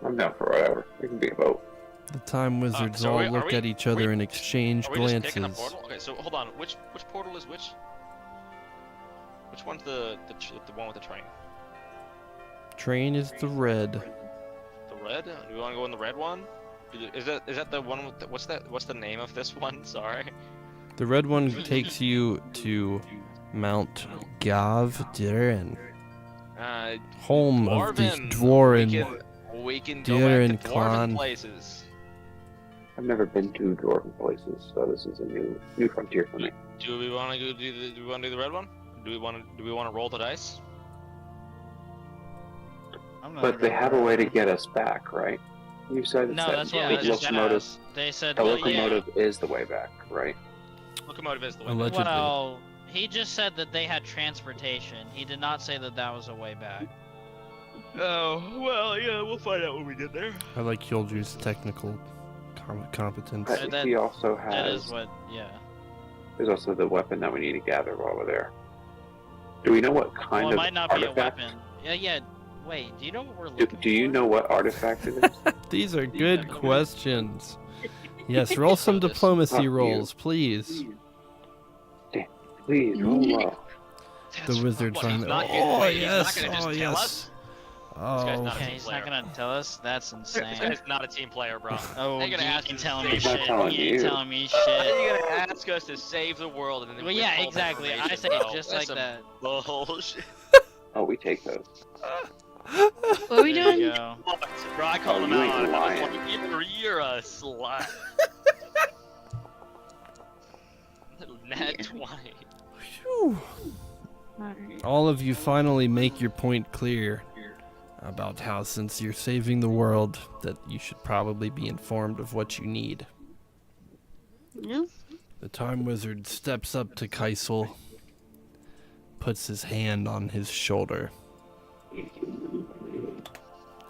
I'm down for whatever. We can be a boat. The time wizards so all are look we- at each other and exchange Are we just picking a glances. portal? Okay, so hold on. Which portal is which? Which one's the one with the train? Train is the red. The red? Do we want to go in the red one? Is that the one with what's the name of this one? Sorry. The red one takes you to Mount Gavdiren, home of the Dwarven. We can go back to Dwarven clan. places. I've never been to dwarven places, so this is a new frontier for me. Do we want to go do the red one? Do we want to roll the dice? But they have a way to get us back, right? You said No, that's what yeah, we just locomotive. asked. They said The that, locomotive is the way back, right? Locomotive is the way. Allegedly. Well, he just said that they had transportation. He did not say that that was a way back. Oh, well, yeah, we'll find out when we get there. I like Kyulju's technical competence. I think that- he also That is has. what, yeah. There's also the weapon that we need to gather while we're there. Do we know what kind Well, it of might not be a artifact? weapon. Yeah. Wait, do you know what we're Do, looking do you for? know what artifact it is? These are good questions. Yes, roll some diplomacy Fuck you. rolls, please. Please roll low. The wizard What, finally. he's not Oh gonna- he's not yes! gonna just Oh tell yes! us? guy's Oh. not a Okay, team he's player. not gonna tell us? That's This insane. guy's not a team player, bro. Oh, Ain't you gonna ask ain't us telling to me He's save not shit. telling You ain't you. telling me How are shit. you gonna ask us to save the world and then Well, yeah, withhold exactly. I information, say bro? just That's like that. some Bullshit. Oh, we take those. What are we There you doing? go. Bro, I called Oh, him you out ain't on it. I was lying. like, you're a slut. Nat 20. Phew. Alright. All of you finally make your point clear about how, since you're saving the world, that you should probably be informed of what you need. Yeah. The time wizard steps up to Kaisel, puts his hand on his shoulder.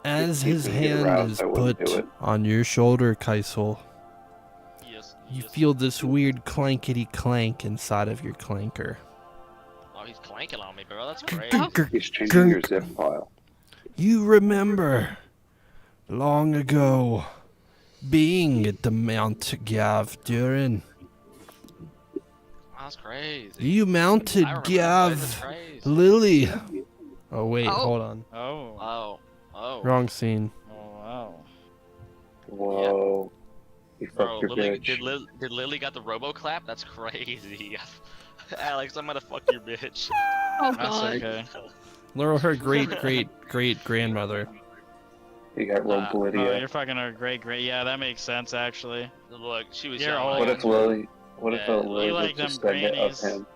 As his If we get hand aroused, is I wouldn't put do it. on your shoulder, Kaisel, Yes. you yes. feel this weird clankety clank inside of your clanker. Oh, he's clanking on me, bro. That's great. He's changing your zip file. You remember, long ago, being at the Mount Gavdiren. That's crazy. You mounted I remember that place. That's Gav crazy. Lily. Oh wait, Oh. hold on. Oh. Oh. Wrong scene. Oh, wow. Whoa. You Bro, fucked your Lily, bitch. did Lily got the robo clap? That's crazy. Alex, I'm gonna fuck your bitch. Oh That's god. okay. Laurel, her great grandmother. You got Uh, Oh, Robolydia. you're fucking a great. Yeah, that makes sense, actually. Look, she was You're young. old. What if Lily? What if Yeah, Lily you was like them descendant grannies. of him?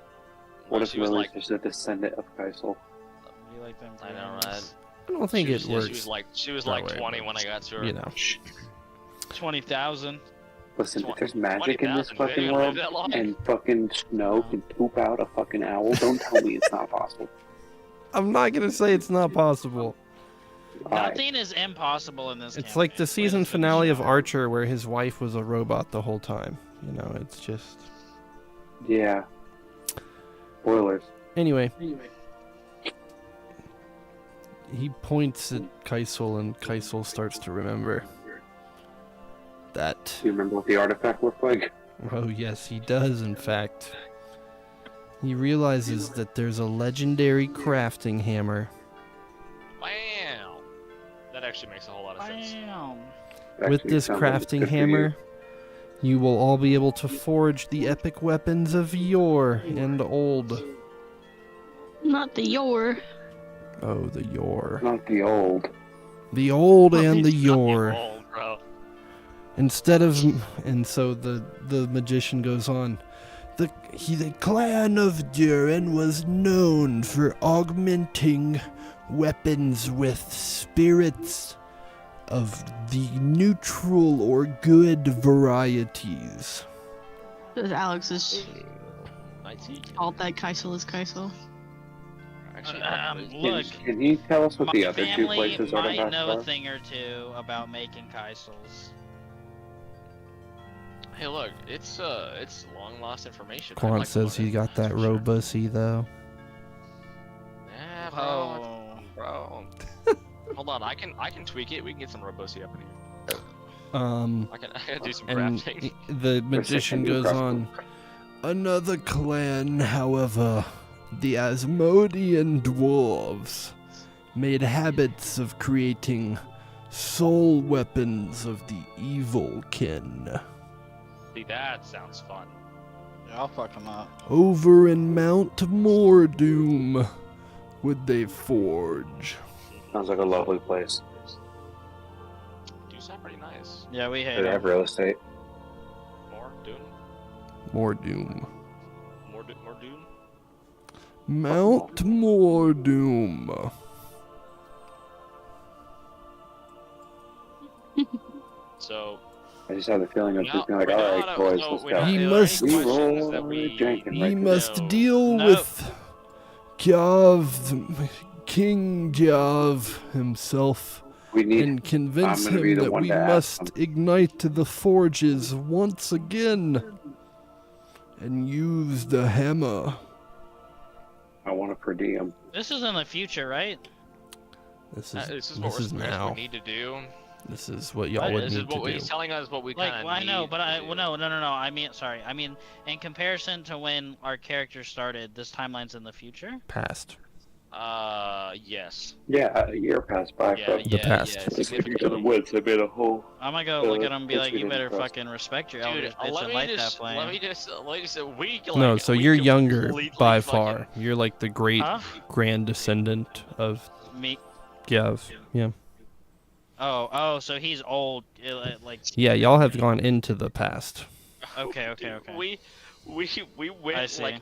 What if she was Lily's like, just a descendant of Kaisel? You like them I know, grannies. right? I don't think she it was, works. She was that like way, 20 but, when I got to her. You know. 20,000. Listen, if there's magic 20,000, in this we ain't fucking gonna live world, that long. and fucking snow can poop out a fucking owl, don't tell me it's not possible. I'm not gonna say it's not possible. Alright. Nothing is impossible in this It's like the campaign. season Wait, finale of finish. Archer, where his wife was a robot the whole time. You know, it's just. Yeah. Spoilers. Anyway. He points at Kaisel, and Kaisel starts to remember that. Do you remember what the artifact looked like? Oh, yes, he does, in fact. He realizes that there's a legendary crafting hammer. Wow. That actually makes a whole lot of sense. Bam. With Actually, this sounds like it's crafting good for hammer, you will all be able to forge the epic weapons of yore and old. Not the your. Oh, the yore. you. Not the old. The old and the Fucking yore. old, bro. Instead of, and so the magician goes on. The clan of Durin was known for augmenting weapons with spirits of the neutral or good varieties. Alex is 19. all that Kaisel is Kaisel. Actually, Look, Can you tell us what my the other two family places might artifacts know a are? thing or two about making Kaisels. hey, look, it's long lost information. I'd Quant like to says learn he it, got that for sure. robussy though. Yeah, bro. Oh. Bro. Hold on, I can tweak it. We can get some robusti up in here. I can do some and crafting. the magician goes on. Another clan, however, the Asmodean dwarves, made habits of creating soul weapons of the evil kin. See, that sounds fun. Yeah, I'll fuck him up. Over in Mount Mordoom would they forge. Sounds like a lovely place. Do sound pretty nice. Yeah, we hate They have him. real estate. More Dune? Mordoom. More Dune? Mount Mordoom. So, I just have the feeling of No, just being like, we know alright, how to- boys, no, let's we go. know- He are there must- any We questions roll that we Jenkins He right must No. deal No. with King Gyav himself We need and convince I'm gonna be him the that one we to ask must him. ignite the forges once again and use the hammer. I want a per diem. This is in the future, right? This this is this what is we now. need to do. This is what y'all Right, would This is need to what do. he's telling us. What we Like, kind of well, I know, need but to I do. well, no. I mean, sorry. I mean, in comparison to when our character started, this timeline's in the future. Past. Yes. Yeah, a year passed by Yeah, from The past. Yeah, sleeping to the significantly. woods. They made a whole. I'm gonna go look at him and be That's like, you better ridiculous. fucking respect your Dude, elders, bitch, let and me light that just, flame. let me just, we No, like, so we you're younger completely by fucking- far. You're like the great Huh? grand descendant of Me? Gyav. Yeah. Oh, so he's old. Like, Yeah, y'all have gone into the past. okay. We I went see. like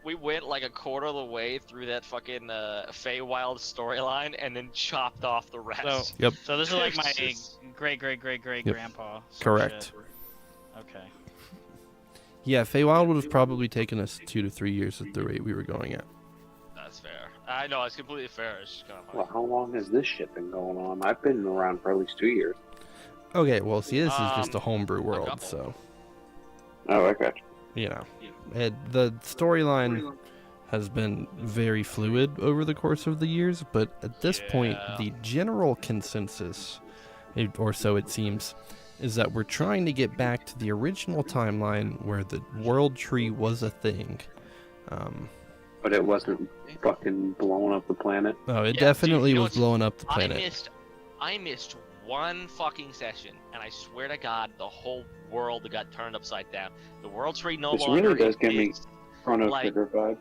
we went like a quarter of the way through that fucking Feywild storyline and then chopped off the rest. Yep. So this is like my It's great grandpa. Correct. Okay. Yeah, Feywild would have probably taken us 2 to 3 years at the rate we were going at. That's fair. I know it's completely fair. It's just kind of Well, how long has this shit been going on? I've been around for at least 2 years. Okay, well, see, this is just a homebrew world, couple. so, Oh, okay. you know. The storyline has been very fluid over the course of the years, but at this point, Yeah. the general consensus, or so it seems, is that we're trying to get back to the original timeline where the world tree was a thing. But it wasn't fucking blowing up the planet. Oh, it Yeah, definitely dude, you know was what's- blowing up the planet. I missed one fucking session, and I swear to God, the whole world got turned upside down. The world tree no This longer really does give me exists. Chrono Like- Trigger vibe.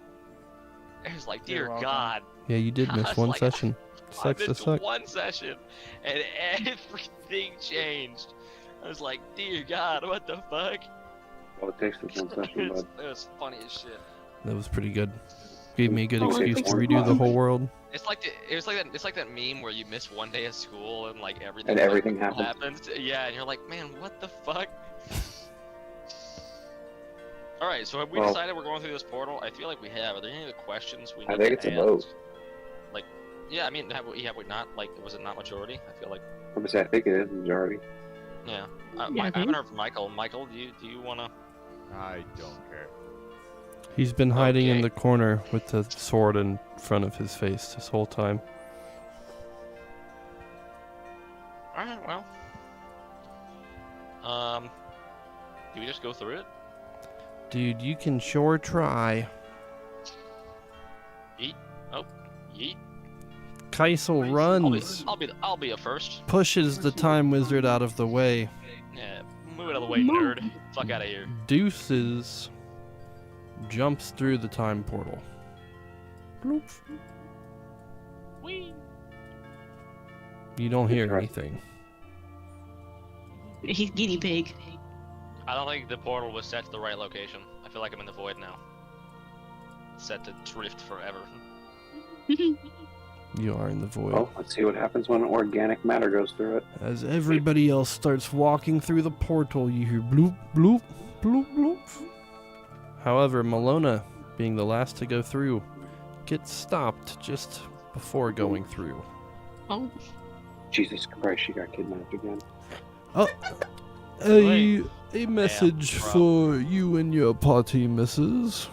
It was like, You're dear welcome. God, Yeah, you did I miss was one like, session. I Sucks to missed suck. one session, and everything changed. I was like, dear God, what the fuck? All it takes is one session, it, was, bud. it was funny as shit. That was pretty good. Gave me a good Oh, excuse to it's redo the whole world. It's like it's like that meme where you miss one day of school and like everything. And everything happens. happens. Yeah, and you're like, man, what the fuck? All right, so have we Well- decided we're going through this portal? I feel like we have. Are there any other questions we need I think to it's a ask? vote. Like, yeah, I mean, have we not? Like, was it not majority? I feel like, I'm gonna say I think it is majority. yeah. Yeah, I I think- haven't heard from Michael. Michael, do you wanna? I don't care. He's been hiding in Okay. the corner with the sword in front of his face this whole time. All right, well. Do we just go through it? Dude, you can sure try. Yeet. Kaisel runs, I'll be a first. pushes the time wizard out of the way. Yeah, move it out of the way, nerd. Fuck out of here. Deuces jumps through the time portal. Bloop. Whee! You don't hear Interesting. anything. He's guinea pig. I don't think the portal was set to the right location. I feel like I'm in the void now. It's set to drift forever. You are in the void. Well, let's see what happens when organic matter goes through it. As everybody else starts walking through the portal, you hear bloop, bloop, bloop, bloop. However, Malona, being the last to go through, gets stopped just before going through. Oh, Jesus Christ, she got kidnapped again. A message bro. for you and your party, missus.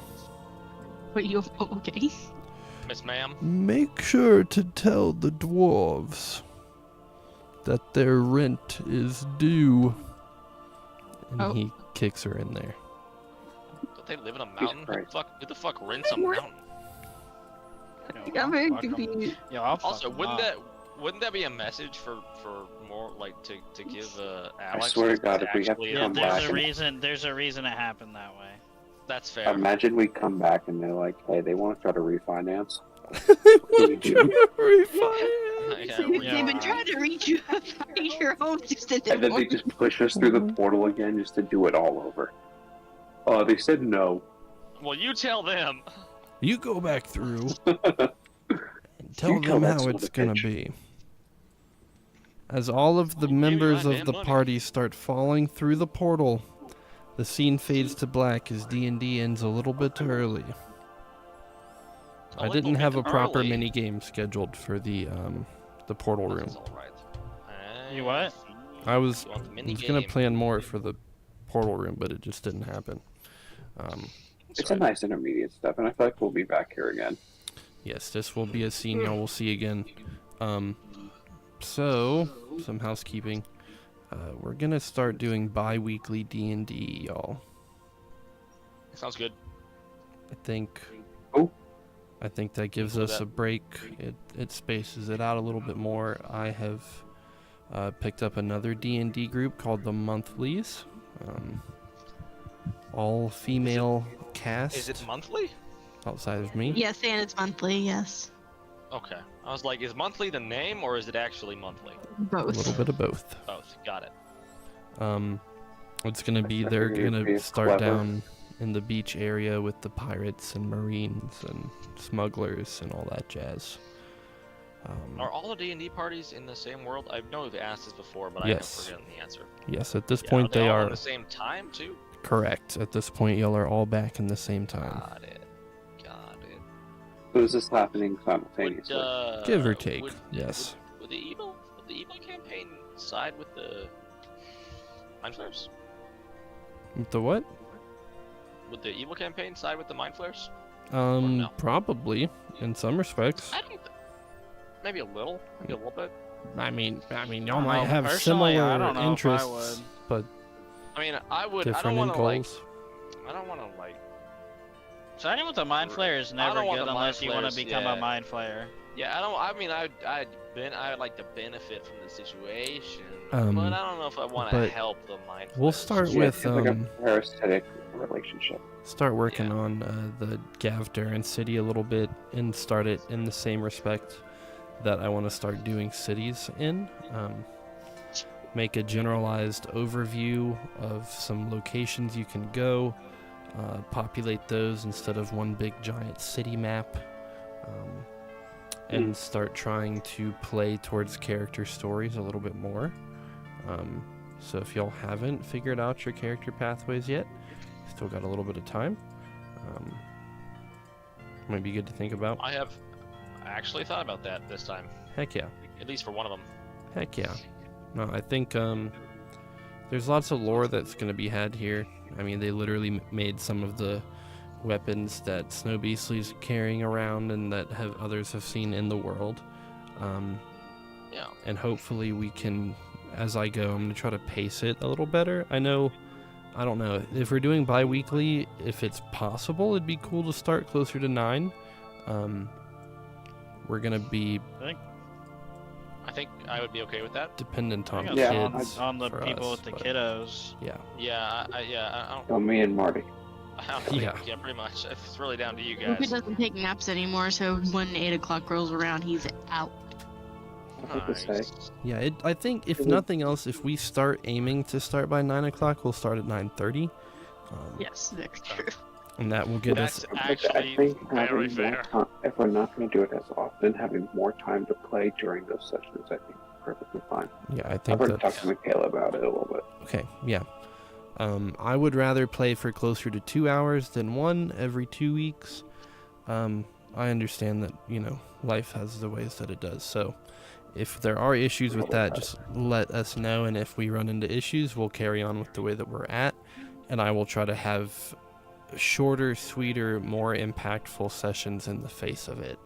but you're okay. Miss Ma'am. Make sure to tell the dwarves that their rent is due. And Oh. he kicks her in there. Don't they live in a mountain? Christ. Who the fuck rents a mountain? I'm very confused. Yo, I'll Also, fuck 'em wouldn't up. that be a message for more like to give Alex? swear to God, if we have to actually, Yeah, come back there's a reason it happened that way. That's fair. Imagine we come back and they're like, hey, they want to try to refinance. What do? refinance? Yeah, They've been trying to reach you your home just to And then they just push us through the portal again just to do it all over. Oh, they said no. Well, you tell them. You go back through and tell You tell them that how son of it's a gonna bitch. be. As all of the Give me members my of damn the money. party start falling through the portal, the scene fades to black as D&D ends a little bit early. I didn't have a proper mini game scheduled for the portal room. That's all right. You what? I was You want the mini gonna game? plan more for the portal room, but it just didn't happen. It's a nice intermediate step, and I feel like we'll be back here again. Yes, this will be a scene y'all will see again. So, some housekeeping. We're gonna start doing bi-weekly D&D, y'all. Sounds good. I think. Oh. I think that gives Do us that. a break. It spaces it out a little bit more. I have picked up another D&D group called the Monthlies. All female cast. Is it monthly? outside of me? Yes, and it's monthly, yes. Okay. I was like, is monthly the name or is it actually monthly? A Both. little bit of both. Both. Got it. It's gonna be I they're figured it'd be gonna start clever. down in the beach area with the pirates and marines and smugglers and all that jazz. Are all the D&D parties in the same world? I know we've asked this before, but I Yes. have forgotten the answer. Yes, at this Yeah, point they all are at the same time too. correct. At this point, y'all are all back in the same time. Got it. Got it. So is this happening Would, simultaneously? Give or take, would- yes. Would the evil campaign side with the mind flares? With the what? Would the evil campaign side with the mind flares? no? Probably in some respects. I don't. Maybe a little. Maybe a little bit. I mean, y'all I might don't know. have Personally, I similar don't know if I interests, would. but I mean, I would. I don't different want end to like. goals. I don't want to like. Siding with the mind flayer is I never don't want good the mind unless you want to flayers, become yeah. a mind flayer. Yeah, I don't. I mean, I would like to benefit from the situation, Um, but I don't know if I want to but help the mind. we'll flayers. start Yeah, with it's like a parasitic relationship. start working Yeah. on the Gavdaran city a little bit and start it in the same respect that I want to start doing cities in. Make a generalized overview of some locations you can go, populate those instead of one big giant city map, and start trying to play towards character stories a little bit more. So if y'all haven't figured out your character pathways yet, still got a little bit of time. Might be good to think about. I have actually thought about that this time, Heck yeah. at least for one of them. Heck yeah. No, I think there's lots of lore that's going to be had here. I mean, they literally made some of the weapons that Snow Beastly's carrying around and that others have seen in the world. Yeah. And hopefully we can, as I go, I'm going to try to pace it a little better. I don't know, if we're doing bi-weekly, if it's possible, it'd be cool to start closer to 9. We're going to be I think I would be okay with that. dependent on Yeah, kids on the for people us, with the but kiddos. Yeah. Yeah, I don't. Oh, me and Marty. I don't think, Yeah. yeah, pretty much. It's really down to you Rupert guys. doesn't take naps anymore, so when 8 o'clock rolls around, he's out. I have to say. Nice. Yeah, I think if Mhm. nothing else, if we start aiming to start by 9 o'clock, we'll start at 9:30. Yes, that's true. And that will get That's us. I actually think very having more fair. time, if we're not going to do it as often, having more time to play during those sessions, I think is perfectly fine. Yeah, I I've think already that. talked to Michaela about it a little bit. Okay, yeah. I would rather play for closer to 2 hours than 1 every 2 weeks. I understand that, life has the ways that it does. So if there are issues with that, just let us know. And if we run into issues, we'll carry on with the way that we're at. And I will try to have shorter, sweeter, more impactful sessions in the face of it.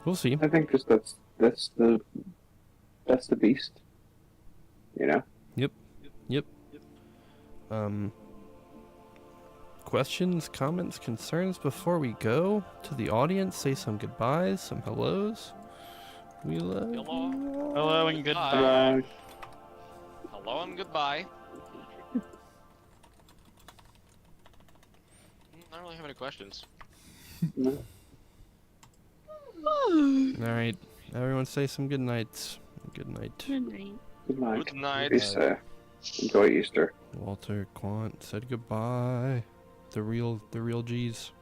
We'll see. I think just that's that's the beast. You know. Yep. Questions, comments, concerns before we go to the audience? Say some goodbyes, some hellos. We love you all. Hello and goodbye. Hello and goodbye. I don't really have any questions. Alright, everyone say some good nights. Good night. Good night. Good night. Good night. Be safe. Enjoy Easter. Walter Quant said goodbye. The real G's.